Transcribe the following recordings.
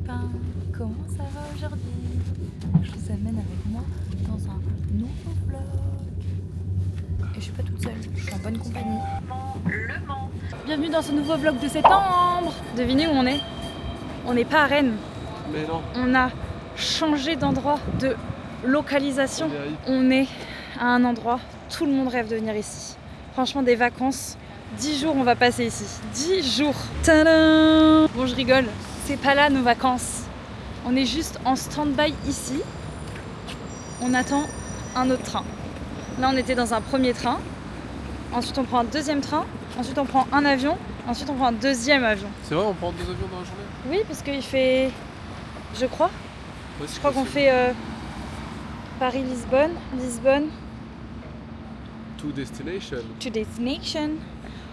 copains, comment ça va aujourd'hui? Je vous amène avec moi dans un nouveau vlog. Et je suis pas toute seule, je suis en bonne compagnie. Le Mans. Bienvenue dans ce nouveau vlog de septembre. Devinez où on est? On n'est pas à Rennes. Mais non. On a changé d'endroit, de localisation. On est à un endroit, tout le monde rêve de venir ici. Franchement, des vacances, 10 jours on va passer ici. 10 jours. Tadam! Bon, je rigole, c'est pas là nos vacances. On est juste en stand-by ici. On attend un autre train. Là, on était dans un premier train. Ensuite, on prend un deuxième train. Ensuite, on prend un avion. Ensuite, on prend un deuxième avion. C'est vrai, on prend 2 avions dans la journée? Oui, parce qu'il fait... Je crois. Ouais, Je crois qu'on fait Paris-Lisbonne, Lisbonne To destination. to destination.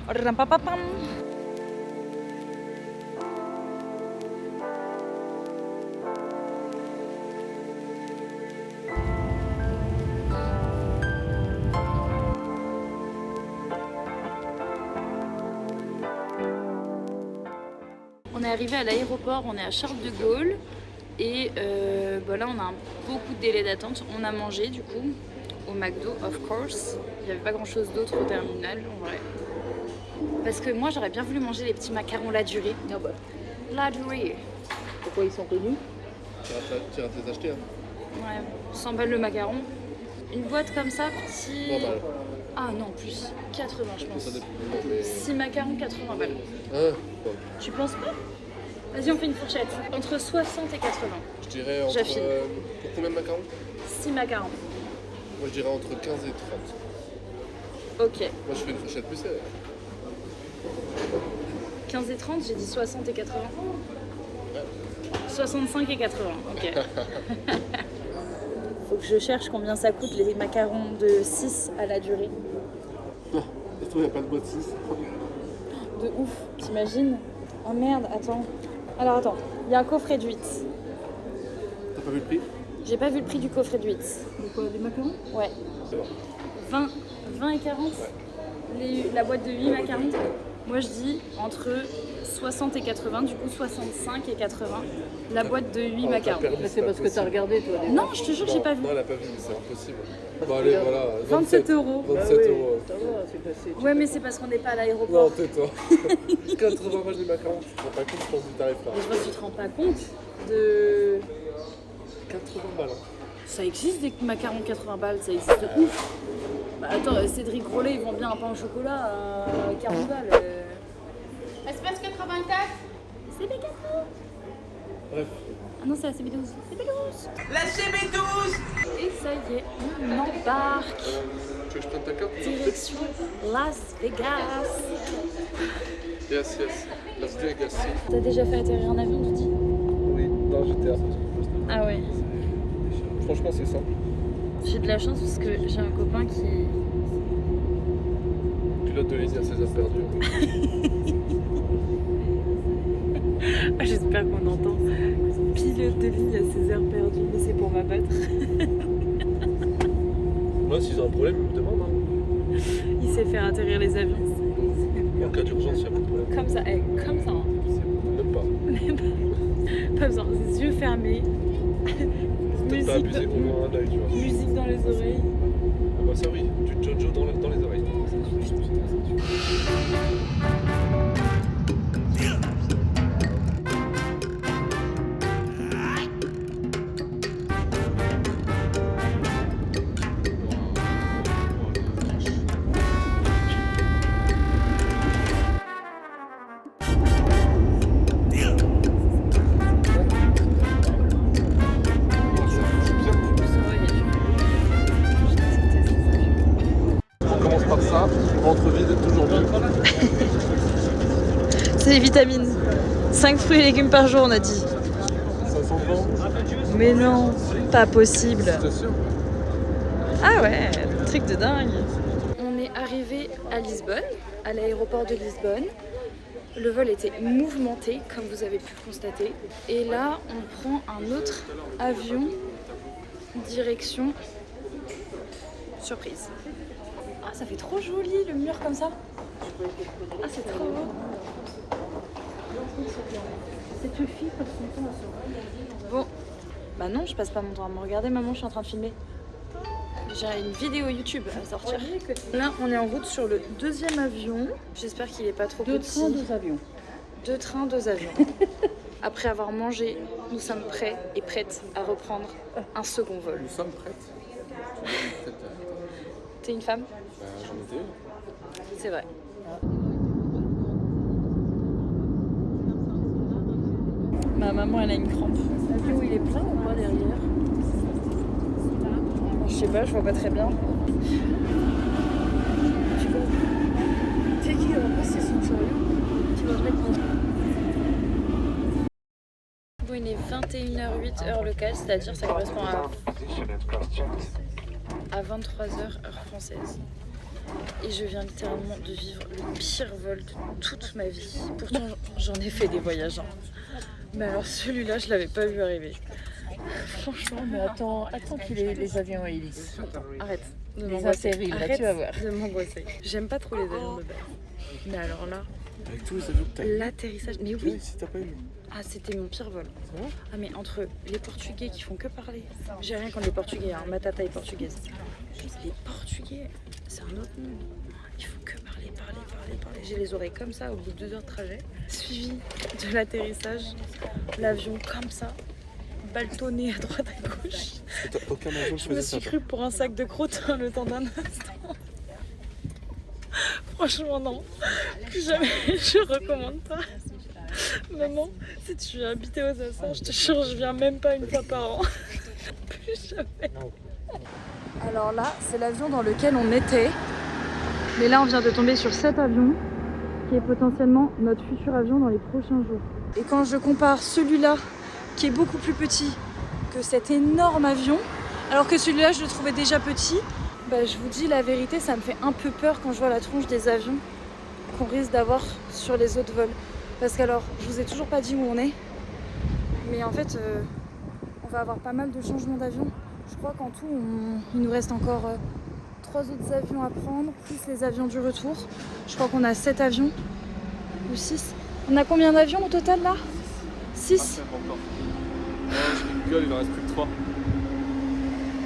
Rampapapam. On est arrivé à l'aéroport, on est à Charles de Gaulle et là on a beaucoup de délai d'attente. On a mangé du coup au McDo, of course. Il n'y avait pas grand chose d'autre au terminal en vrai. Parce que moi j'aurais bien voulu manger les petits macarons la durée. Ah bah, La durée. pourquoi ils sont connus? Tu iras te les acheter, hein. Ouais, 100 balles le macaron. Une boîte comme ça, petit. 3 balles. Ah non, plus. 80 je pense. Ça dépend. Mais... 6 macarons, 80 balles. Hein? Bon. Tu penses pas? Vas-y, on fait une fourchette. Entre 60 et 80. Je dirais entre... J'affine. pour combien de macarons? 6 macarons. Moi je dirais entre 15 et 30. Ok. Moi je fais une fourchette plus serrée. 15 et 30, j'ai dit 60 et 80. Ouais. 65 et 80, ok. Faut que je cherche combien ça coûte les macarons de 6 à la durée. Non, et toi il n'y a pas de boîte 6. De ouf, t'imagines? Oh merde, attends. Alors attends, il y a un coffret de 8. T'as pas vu le prix? J'ai pas vu le prix du coffret de 8. De quoi, des macarons? Ouais. C'est bon. 20 et 40 la boîte de 8 macarons. Moi je dis entre 60 et 80, du coup 65 et 80, la boîte de 8 macarons. Mais c'est parce que t'as regardé toi. Les... Non, je te jure que j'ai pas vu. Non, elle a pas vu, c'est impossible. Bon allez, voilà. 27 euros. 27 euros. Ça va, c'est passé. Ouais, mais c'est parce qu'on n'est pas à Non, l'aéroport. tais-toi. 80 balles des macarons, tu te rends pas compte, je pense, du tarif là. Mais je pense que tu te rends pas compte de... 80 balles. Hein. Ça existe des macarons 80 balles, ça existe de ouf. Bah attends, Cédric Grolet, ils vendent bien un pain au chocolat à 40 balles. Espace 84. CB4. Bref. Ah non, c'est la CB12. CB12. La CB12. Et ça y est, on embarque. Tu veux que je prenne ta carte? Direction Las Vegas. Yes, yes. Las Vegas. T'as déjà fait atterrir un avion, tu dis? Oui, dans GTA. Ah ouais. Franchement, c'est ça. J'ai de la chance parce que j'ai un copain qui... Pilote de ligne à 16 heures perdues. Ah, j'espère qu'on entend pilote de ligne à 16 heures perdues, mais c'est pour m'abattre. Moi, s'ils ont un problème, ils me demandent. Hein. Il sait faire atterrir les avions. En cas d'urgence, il n'y a pas de problème. Comme ça, comme ça. Hein. Même pas. Pas besoin, les yeux fermés. Peut-être pas abuser au moins un œil, tu vois. Musique dans les oreilles. Ah bah ça oui, du Jojo dans les oreilles. On commence par ça, ventre vide, toujours mieux. C'est les vitamines. 5 fruits et légumes par jour, on a dit. 500 grammes. Mais non, pas possible. C'est sûr. Ah ouais, truc de dingue. On est arrivé à Lisbonne, à l'aéroport de Lisbonne. Le vol était mouvementé, comme vous avez pu le constater. Et là, on prend un autre avion, direction surprise. Ah, ça fait trop joli le mur comme ça. Ah, c'est trop beau. Cette fille passe son temps à se regarder. Bon, bah non, je passe pas mon temps à me regarder, maman, je suis en train de filmer. J'ai une vidéo YouTube à sortir. Là, on est en route sur le 2e avion. J'espère qu'il est pas trop petit. 2 trains, 2 avions. 2 trains, 2 avions. Après avoir mangé, nous sommes prêts et prêtes à reprendre un second vol. Nous sommes prêtes. T'es une femme? J'en étais une. C'est vrai. Ma maman, elle a une crampe. L'avion, il est plein ou pas derrière? Je sais pas, je vois pas très bien. Tu vas... C'est qui va passer son chariot? Tu vas te mettre Bon, il est 21h08 heure locale, c'est-à-dire ça correspond à 23h heure française. Et je viens littéralement de vivre le pire vol de toute ma vie. Pourtant, j'en ai fait des voyages. Hein. Mais alors celui-là, je l'avais pas vu arriver. Franchement, mais attends qu'il ait les avions à hélice. arrête de Les m'angoisser. atterris, là, Arrête tu vas voir. de m'angoisser. J'aime pas trop les avions de base. Mais alors là, Avec tous les avions que t'as eu. l'atterrissage. Mais oui. Si t'as pas eu. Ah, c'était mon pire vol. C'est vrai? Ah, mais entre les Portugais qui font que parler. J'ai rien contre les Portugais, hein. Ma tata est portugaise. Les Portugais, c'est un autre monde. Il faut que parler. J'ai les oreilles comme ça au bout de 2 heures de trajet. Suivi de l'atterrissage, l'avion comme ça, ballonné à droite à gauche. T'as aucun avion qui Je me faisait ça. suis cru pour un sac de croûte le temps d'un instant. Franchement, non. Plus jamais, je recommande pas. Maman, si tu viens habiter aux Açores, je te jure, je viens même pas une fois par an. Plus jamais. Alors là, c'est l'avion dans lequel on était. Mais là, on vient de tomber sur cet avion, qui est potentiellement notre futur avion dans les prochains jours. Et quand je compare celui-là, qui est beaucoup plus petit que cet énorme avion, alors que celui-là, je le trouvais déjà petit, bah, je vous dis la vérité, ça me fait un peu peur quand je vois la tronche des avions qu'on risque d'avoir sur les autres vols. Parce qu'alors, je vous ai toujours pas dit où on est, mais en fait, on va avoir pas mal de changements d'avion. Je crois qu'en tout, il nous reste encore 3 autres avions à prendre, plus les avions du retour. Je crois qu'on a 7 avions, ou 6. On a combien d'avions au total là? 6. Encore. Je rigole, il en reste plus que 3.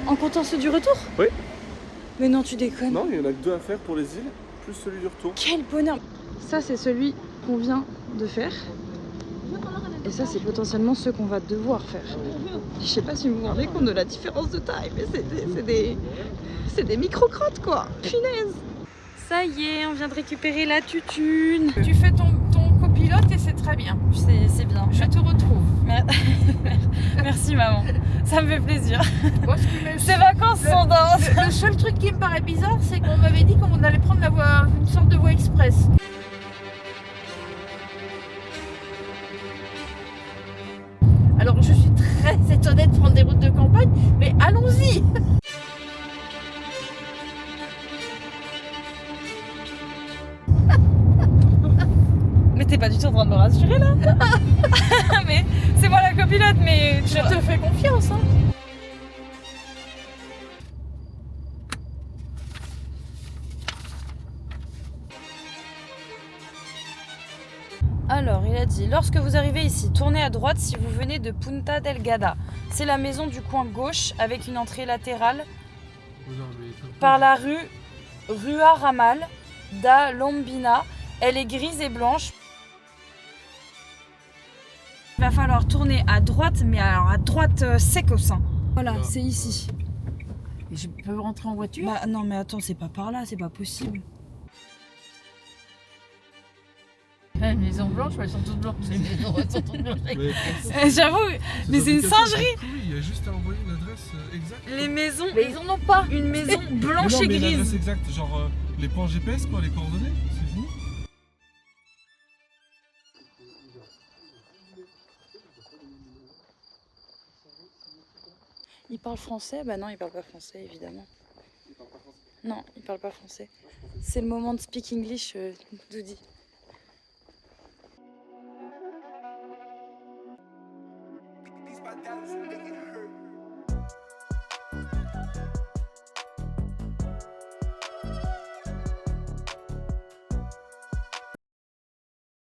En comptant ceux du retour? Oui. Mais non, tu déconnes. Non, il y en a que 2 à faire pour les îles, plus celui du retour. Quel bonheur! Ça, c'est celui qu'on vient de faire. Et ça, c'est potentiellement ceux qu'on va devoir faire. Je sais pas si vous vous rendez compte de la différence de taille, mais c'est des micro-crottes, quoi. Punaise! Ça y est, on vient de récupérer la tutune. Tu fais ton copilote et c'est très bien. C'est bien. Je te retrouve. Merci, maman. Ça me fait plaisir. Moi, ce qui me- Ces vacances sont denses. Le seul truc qui me paraît bizarre, c'est qu'on m'avait dit qu'on allait prendre la voie, une sorte de voie express. Alors, je suis très étonnée de prendre des routes de campagne, mais allons-y. Mais t'es pas du tout en train de me rassurer là. Mais c'est moi la copilote, mais Je te fais confiance, hein. Alors, il a dit, lorsque vous arrivez ici, tournez à droite si vous venez de Punta Delgada. C'est la maison du coin gauche avec une entrée latérale par la Rua Ramal da Lombina. Elle est grise et blanche. Il va falloir tourner à droite, mais alors à droite secos. Voilà, c'est ici. Et je peux rentrer en voiture? Bah non, mais attends, c'est pas par là, c'est pas possible. Les maisons blanches, elles sont toutes blanches. Les maisons, elles sont toutes blanches. J'avoue, mais c'est une singerie. Il y a juste à envoyer l'adresse exacte. Les maisons, Mais ils en ont pas. une maison blanche Non, et mais l'adresse grise. exacte, genre les points GPS, quoi, les coordonnées, c'est fini. Il parle français? Bah non, il parle pas français, évidemment. Non, il parle pas français. C'est le moment de speak English, Doudi. These my dollars, make it hurt.